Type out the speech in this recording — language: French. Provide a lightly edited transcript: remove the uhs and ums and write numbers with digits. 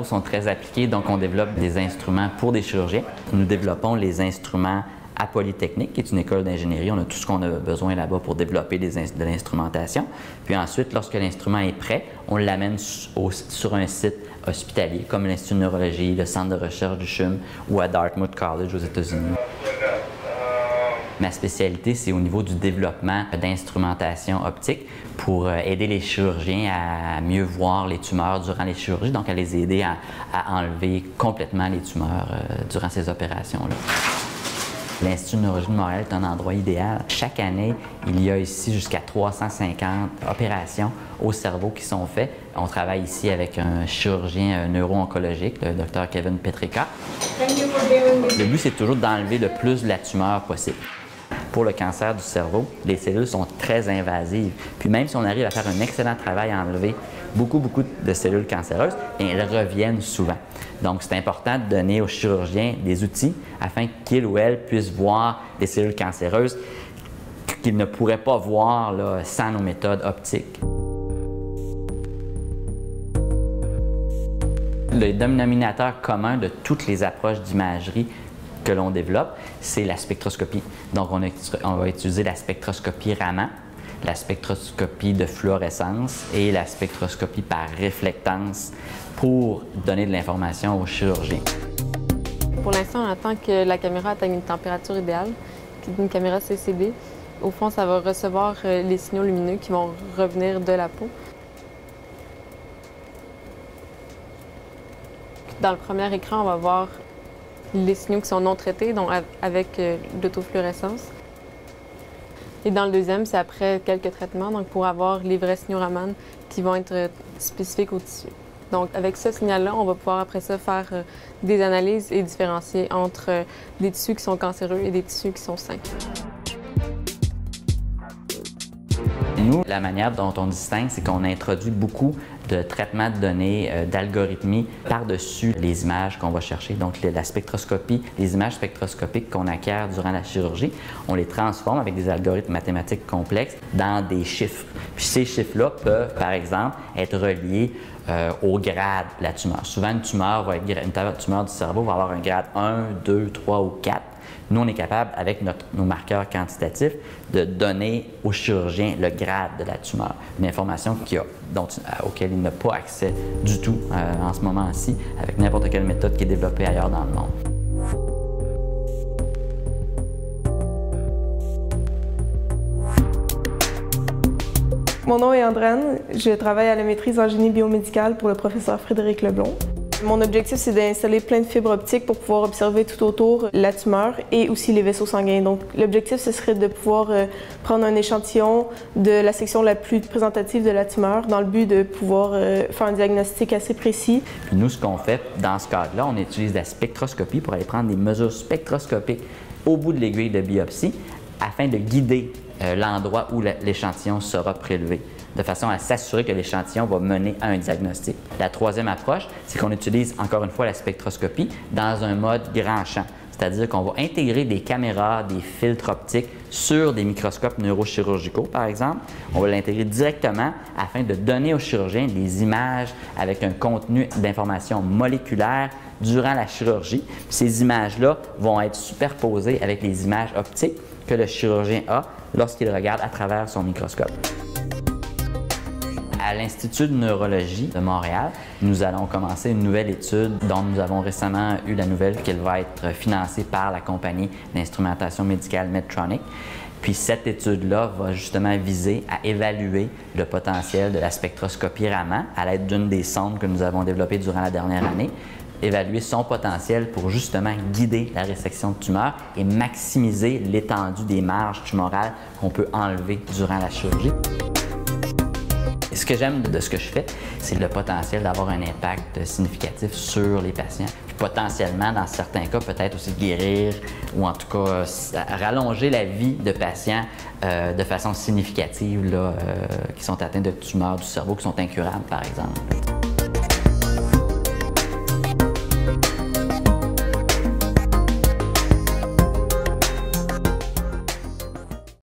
sont très appliqués, donc on développe des instruments pour des chirurgiens. Nous développons les instruments à Polytechnique, qui est une école d'ingénierie. On a tout ce qu'on a besoin là-bas pour développer de l'instrumentation. Puis ensuite, lorsque l'instrument est prêt, on l'amène sur un site hospitalier, comme l'Institut de neurologie, le Centre de recherche du CHUM ou à Dartmouth College aux États-Unis. Ma spécialité, c'est au niveau du développement d'instrumentation optique pour aider les chirurgiens à mieux voir les tumeurs durant les chirurgies, donc à les aider à enlever complètement les tumeurs durant ces opérations-là. L'Institut de neurologie de Montréal est un endroit idéal. Chaque année, il y a ici jusqu'à 350 opérations au cerveau qui sont faites. On travaille ici avec un chirurgien neuro-oncologique, le Dr Kevin Petrika. Le but, c'est toujours d'enlever le plus de la tumeur possible. Pour le cancer du cerveau, les cellules sont très invasives. Puis même si on arrive à faire un excellent travail à enlever beaucoup de cellules cancéreuses, elles reviennent souvent. Donc, c'est important de donner aux chirurgiens des outils afin qu'ils ou elles puissent voir des cellules cancéreuses qu'ils ne pourraient pas voir là, sans nos méthodes optiques. Le dénominateur commun de toutes les approches d'imagerie que l'on développe, c'est la spectroscopie. Donc, on va utiliser la spectroscopie Raman, la spectroscopie de fluorescence et la spectroscopie par réflectance pour donner de l'information aux chirurgiens. Pour l'instant, on attend que la caméra atteigne une température idéale, qui est une caméra CCD. Au fond, ça va recevoir les signaux lumineux qui vont revenir de la peau. Dans le premier écran, on va voir les signaux qui sont non traités, donc avec l'autofluorescence. Et dans le deuxième, c'est après quelques traitements, donc pour avoir les vrais signaux Raman qui vont être spécifiques au tissu. Donc avec ce signal-là, on va pouvoir après ça faire des analyses et différencier entre des tissus qui sont cancéreux et des tissus qui sont sains. Nous, la manière dont on distingue, c'est qu'on introduit beaucoup de traitements de données, d'algorithmie par-dessus les images qu'on va chercher. Donc, la spectroscopie, les images spectroscopiques qu'on acquiert durant la chirurgie, on les transforme avec des algorithmes mathématiques complexes dans des chiffres. Puis ces chiffres-là peuvent, par exemple, être reliés au grade de la tumeur. Souvent, une tumeur du cerveau va avoir un grade 1, 2, 3 ou 4. Nous, on est capable, avec nos marqueurs quantitatifs, de donner au chirurgien le grade de la tumeur. Une information auquel il n'a pas accès du tout en ce moment-ci, avec n'importe quelle méthode qui est développée ailleurs dans le monde. Mon nom est Andrane. Je travaille à la maîtrise en génie biomédical pour le professeur Frédéric Leblond. Mon objectif, c'est d'installer plein de fibres optiques pour pouvoir observer tout autour la tumeur et aussi les vaisseaux sanguins. Donc, l'objectif, ce serait de pouvoir prendre un échantillon de la section la plus représentative de la tumeur dans le but de pouvoir faire un diagnostic assez précis. Puis nous, ce qu'on fait dans ce cadre-là, on utilise la spectroscopie pour aller prendre des mesures spectroscopiques au bout de l'aiguille de biopsie afin de guider l'endroit où l'échantillon sera prélevé, de façon à s'assurer que l'échantillon va mener à un diagnostic. La troisième approche, c'est qu'on utilise encore une fois la spectroscopie dans un mode grand champ, c'est-à-dire qu'on va intégrer des caméras, des filtres optiques sur des microscopes neurochirurgicaux, par exemple. On va l'intégrer directement afin de donner aux chirurgiens des images avec un contenu d'informations moléculaires durant la chirurgie. Puis ces images-là vont être superposées avec les images optiques que le chirurgien a lorsqu'il regarde à travers son microscope. À l'Institut de neurologie de Montréal, nous allons commencer une nouvelle étude dont nous avons récemment eu la nouvelle qu'elle va être financée par la compagnie d'instrumentation médicale Medtronic. Puis cette étude-là va justement viser à évaluer le potentiel de la spectroscopie Raman à l'aide d'une des sondes que nous avons développées durant la dernière année, évaluer son potentiel pour justement guider la résection de tumeurs et maximiser l'étendue des marges tumorales qu'on peut enlever durant la chirurgie. Ce que j'aime de ce que je fais, c'est le potentiel d'avoir un impact significatif sur les patients. Puis potentiellement, dans certains cas, peut-être aussi guérir ou en tout cas rallonger la vie de patients de façon significative qui sont atteints de tumeurs du cerveau qui sont incurables, par exemple.